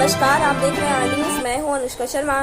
नमस्कार, आप देख रहे हैं आर न्यूज। मैं हूं अनुष्का शर्मा।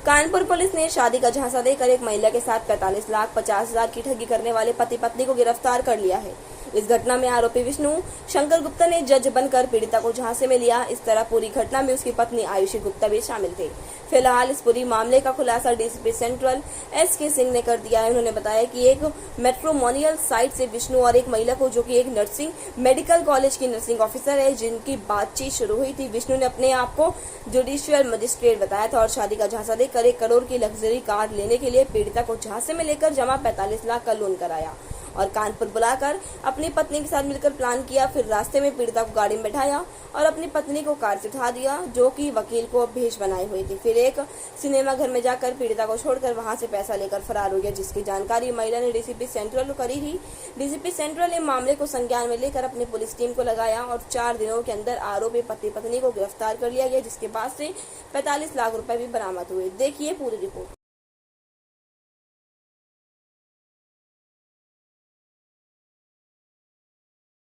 कानपुर पुलिस ने शादी का झांसा देकर एक महिला के साथ 45,50,000 की ठगी करने वाले पति पत्नी को गिरफ्तार कर लिया है। इस घटना में आरोपी विष्णु शंकर गुप्ता ने जज बनकर पीड़िता को झांसे में लिया। इस तरह पूरी घटना में उसकी पत्नी आयुषी गुप्ता भी शामिल थे। फिलहाल इस पूरी मामले का खुलासा डीसीपी सेंट्रल SK सिंह ने कर दिया है। उन्होंने बताया कि एक मैट्रिमोनियल साइट से विष्णु और एक महिला को, जो कि एक नर्सिंग मेडिकल कॉलेज की नर्सिंग ऑफिसर है, जिनकी बातचीत शुरू हुई थी। विष्णु ने अपने आप को जुडिशियल मजिस्ट्रेट बताया था और शादी का झांसा देकर 1 करोड़ की लग्जरी कार लेने के लिए पीड़िता को झांसे में लेकर जमा 45 लाख का लोन कराया और कानपुर बुलाकर अपनी पत्नी के साथ मिलकर प्लान किया। फिर रास्ते में पीड़िता को गाड़ी में बैठाया और अपनी पत्नी को कार से उठा दिया, जो कि वकील को भेष बनाई हुई थी। फिर एक सिनेमा घर में जाकर पीड़िता को छोड़कर वहां से पैसा लेकर फरार हो गया, जिसकी जानकारी महिला ने डीसीपी सेंट्रल को करी थी। डीसीपी सेंट्रल ने मामले को संज्ञान में लेकर अपनी पुलिस टीम को लगाया और 4 दिनों के अंदर आरोपी पति पत्नी को गिरफ्तार कर लिया गया, जिसके पास से 45 लाख रुपए भी बरामद हुए। देखिए पूरी रिपोर्ट।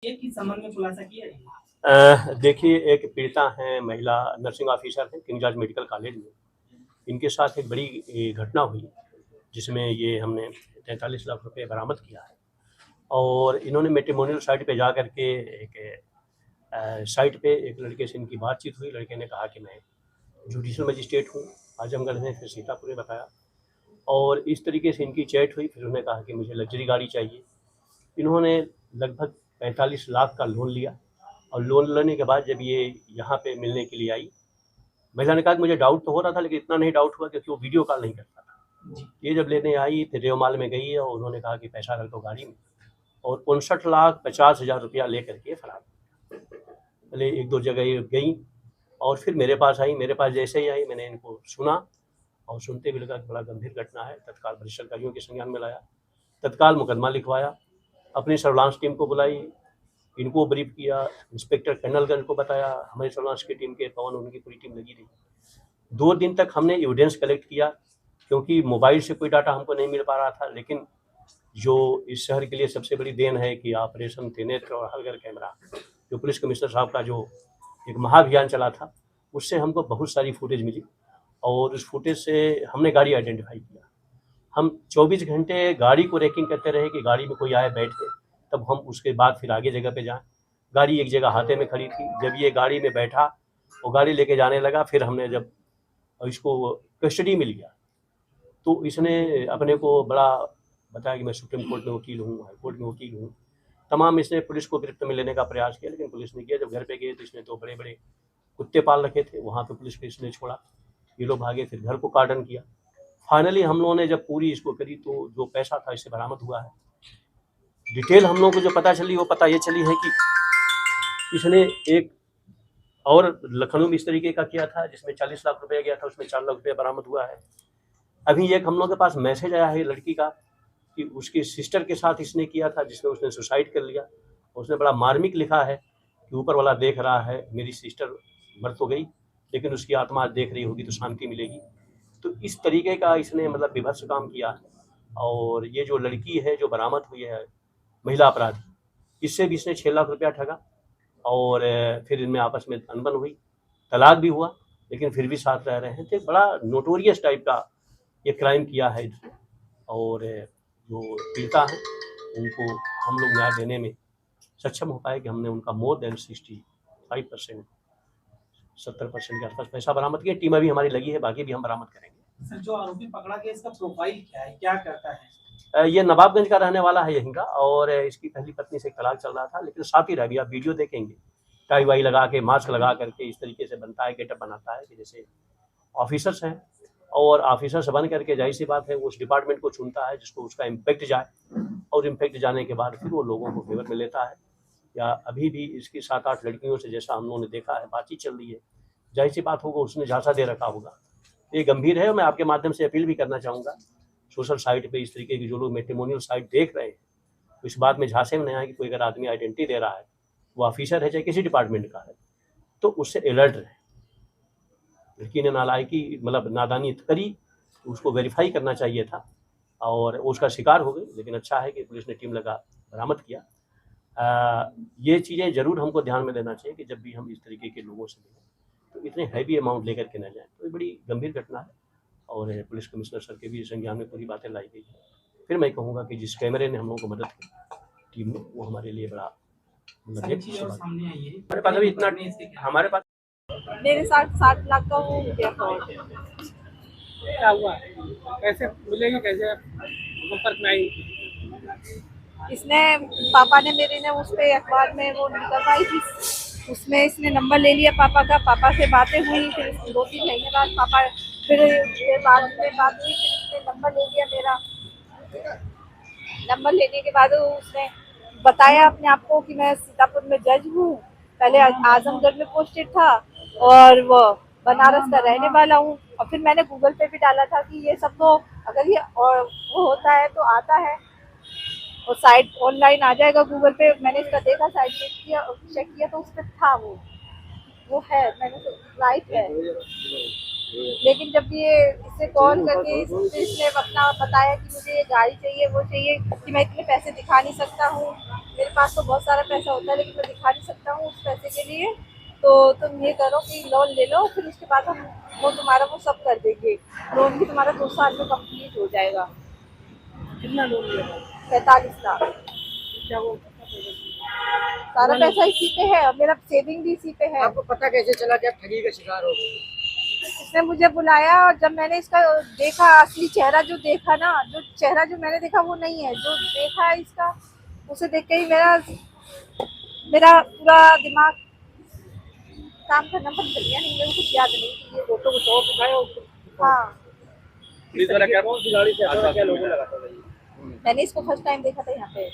किस संबंध में खुलासा किया है? देखिए, एक पीड़िता हैं, महिला नर्सिंग ऑफिसर हैं किंग जॉर्ज मेडिकल कॉलेज में। इनके साथ एक बड़ी घटना हुई जिसमें ये हमने 43 लाख रुपए बरामद किया है और इन्होंने मैट्रिमोनियल साइट पे जा कर के एक साइट पे एक लड़के से इनकी बातचीत हुई। लड़के ने कहा कि मैं जुडिशियल मजिस्ट्रेट हूँ, आजमगढ़ में, फिर सीतापुर में बताया और इस तरीके से इनकी चैट हुई। फिर उन्होंने कहा कि मुझे लग्जरी गाड़ी चाहिए। इन्होंने लगभग 45 लाख का लोन लिया और लोन लेने के बाद जब ये यहाँ पे मिलने के लिए आई, महिला ने कहा कि मुझे डाउट तो हो रहा था, लेकिन इतना नहीं डाउट हुआ क्योंकि वो वीडियो कॉल नहीं करता था। ये जब लेने आई फिर रेवमाल में गई और उन्होंने कहा कि पैसा रख दो गाड़ी में और 59,50,000 रुपया ले करके फरार। पहले 1-2 जगह गई और फिर मेरे पास आई। मेरे पास जैसे ही आई मैंने इनको सुना और सुनते भी लगा कि बड़ा गंभीर घटना है। तत्काल वरिष्ठ अधिकारियों के संज्ञान में लाया, तत्काल मुकदमा लिखवाया, अपनी सर्विलांस टीम को बुलाई, इनको ब्रीफ किया, इंस्पेक्टर कर्नलगंज को बताया, हमारी सर्विलांस की टीम के पवन, उनकी पूरी टीम लगी रही। 2 दिन तक हमने एविडेंस कलेक्ट किया क्योंकि मोबाइल से कोई डाटा हमको नहीं मिल पा रहा था। लेकिन जो इस शहर के लिए सबसे बड़ी देन है कि ऑपरेशन त्रिनेत्र और हर घर कैमरा, जो पुलिस कमिश्नर साहब का जो एक महाअभियान चला था, उससे हमको बहुत सारी फुटेज मिली और उस फुटेज से हमने गाड़ी आइडेंटिफाई किया। हम 24 घंटे गाड़ी को रेकिंग करते रहे कि गाड़ी में कोई आए बैठे, तब हम उसके बाद फिर आगे जगह पे जाएं। गाड़ी एक जगह हाथे में खड़ी थी। जब ये गाड़ी में बैठा वो गाड़ी लेके जाने लगा, फिर हमने जब इसको कस्टडी में लिया तो इसने अपने को बड़ा बताया कि मैं सुप्रीम कोर्ट में वकील हूँ, हाई कोर्ट में वकील हूँ। तमाम इसने पुलिस को गिरफ्त में लेने का प्रयास किया, लेकिन पुलिस ने किया। जब घर पे गए तो इसने 2 बड़े-बड़े कुत्ते पाल रखे थे, वहाँ पे पुलिस को इसने छोड़ा, ये लोग भागे, फिर घर को कार्डन किया। फाइनली हम लोगों ने जब पूरी इसको करी तो जो पैसा था इससे बरामद हुआ है। डिटेल हम लोगों को जो पता चली वो पता ये चली है कि इसने एक और लखनऊ में इस तरीके का किया था जिसमें 40 लाख रुपया गया था, उसमें 4 लाख रुपया बरामद हुआ है। अभी एक हम लोगों के पास मैसेज आया है लड़की का कि उसकी सिस्टर के साथ इसने किया था, जिसमें उसने सुसाइड कर लिया। उसने बड़ा मार्मिक लिखा है कि ऊपर वाला देख रहा है, मेरी सिस्टर मर तो गई लेकिन उसकी आत्मा देख रही होगी तो शांति मिलेगी। तो इस तरीके का इसने मतलब विभत्स काम किया है। और ये जो लड़की है जो बरामद हुई है महिला अपराधी, इससे भी इसने 6 लाख रुपया ठगा और फिर इनमें आपस में अनबन हुई, तलाक भी हुआ, लेकिन फिर भी साथ रह रहे हैं। तो बड़ा नोटोरियस टाइप का ये क्राइम किया है और जो पीड़िता है उनको हम लोग न्याय देने में सक्षम हो पाए कि हमने उनका मोर देन 65%, 70% के आसपास पैसा बरामद किया। टीम अभी हमारी लगी है, बाकी भी हम बरामद करेंगे। सर, जो आरोपी पकड़ा गया इसका प्रोफाइल क्या है, क्या करता है? ये नवाबगंज का रहने वाला है यहीं का और इसकी पहली पत्नी से तलाक चल रहा था, लेकिन साथ ही रह गया। आप वीडियो देखेंगे, टाई वाई लगा के, मास्क लगा करके इस तरीके से बनता है, गेटअप बनाता है कि जैसे ऑफिसर्स हैं और ऑफिसर्स बन करके जाहिर सी बात है वो उस डिपार्टमेंट को चुनता है जिसको उसका इम्पैक्ट जाए और इम्पैक्ट जाने के बाद फिर वो लोगों को फेवर में लेता है। या अभी भी इसकी 7-8 लड़कियों से जैसा हम लोगों ने देखा है बातचीत चल रही है, जाहिर सी बात होगा उसने झांसा दे रखा होगा। ये गंभीर है और मैं आपके माध्यम से अपील भी करना चाहूँगा, सोशल साइट पे इस तरीके की जो लोग मैट्रिमोनियल साइट देख रहे हैं तो इस बात में झांसे में नहीं आए कि कोई अगर आदमी आइडेंटिटी दे रहा है, वो ऑफिसर है चाहे किसी डिपार्टमेंट का है, तो उससे अलर्ट रहे। लड़की ने नालायकी मतलब नादानी करी तो उसको वेरीफाई करना चाहिए था और उसका शिकार हो गई। लेकिन अच्छा है कि पुलिस ने टीम लगा बरामद किया। ये चीज़ें ज़रूर हमको ध्यान में लेना चाहिए कि जब भी हम इस तरीके के लोगों से मिलें तो इतने हैवी अमाउंट लेकर के न जाएं। तो ये बड़ी गंभीर घटना है और पुलिस कमिश्नर सर के भी संज्ञान में पूरी बातें लाई गई है। फिर मैं कहूँगा कि जिस कैमरे ने हम लोगों को मदद की टीम ने, वो हमारे लिए बड़ा मतलब सारी चीजें और सामने आई है। हमारे पास अभी इतना हमारे पास मेरे साथ 7 लाख का वो हो गया फ्रॉड। क्या हुआ, कैसे मिलेगी, कैसे संपर्क में आई? इसने पापा ने मेरे ने उस पे अखबार में वो निकलवाई थी, उसमें इसने नंबर ले लिया पापा का, पापा से बातें हुई, फिर 2-3 महीने बाद पापा फिर बाद में बात हुई, फिर उसने नंबर ले लिया मेरा। नंबर लेने के बाद उसने बताया अपने आप को कि मैं सीतापुर में जज हूँ, पहले आजमगढ़ में पोस्टेड था और वो बनारस का रहने वाला हूँ। और फिर मैंने गूगल पे भी डाला था कि ये सब तो अगर ये और वो होता है तो आता है और साइट ऑनलाइन आ जाएगा गूगल पे। मैंने इसका देखा, साइट चेक किया तो उस पर था वो है, मैंने तो राइट है। लेकिन जब ये इससे कॉल करके इसने अपना बताया कि मुझे ये गाड़ी चाहिए, वो चाहिए, कि मैं इतने पैसे दिखा नहीं सकता हूँ, मेरे पास तो बहुत सारा पैसा होता है लेकिन मैं दिखा नहीं सकता हूँ उस पैसे के लिए, तो तुम ये करो कि लोन ले लो, फिर उसके बाद हम वो तुम्हारा वो सब कर देंगे, लोन भी तुम्हारा 2 साल में कंप्लीट हो जाएगा। कितना लोन लिया? 45 लाख। क्या वो सारा पैसा इसी पे है और मेरा सेविंग भी इसी पे है। आपको पता कैसे चला कि आप ठगी का शिकार हो गए? इसने मुझे बुलाया और जब मैंने इसका देखा, असली चेहरा जो देखा ना, जो चेहरा जो मैंने देखा वो नहीं है, जो देखा है इसका, उसे देख के ही मेरा पूरा दिमाग काम करना बंद कर दिया। नहीं, मेरे को कुछ याद नहीं कि ये फोटो कुछ और दिखाया हो? हाँ, पुलिस वाला क्या, कौन सी गाड़ी से आता था, क्या लोगो लगाता था ये? मैंने इसको फर्स्ट टाइम देखा था यहाँ पे।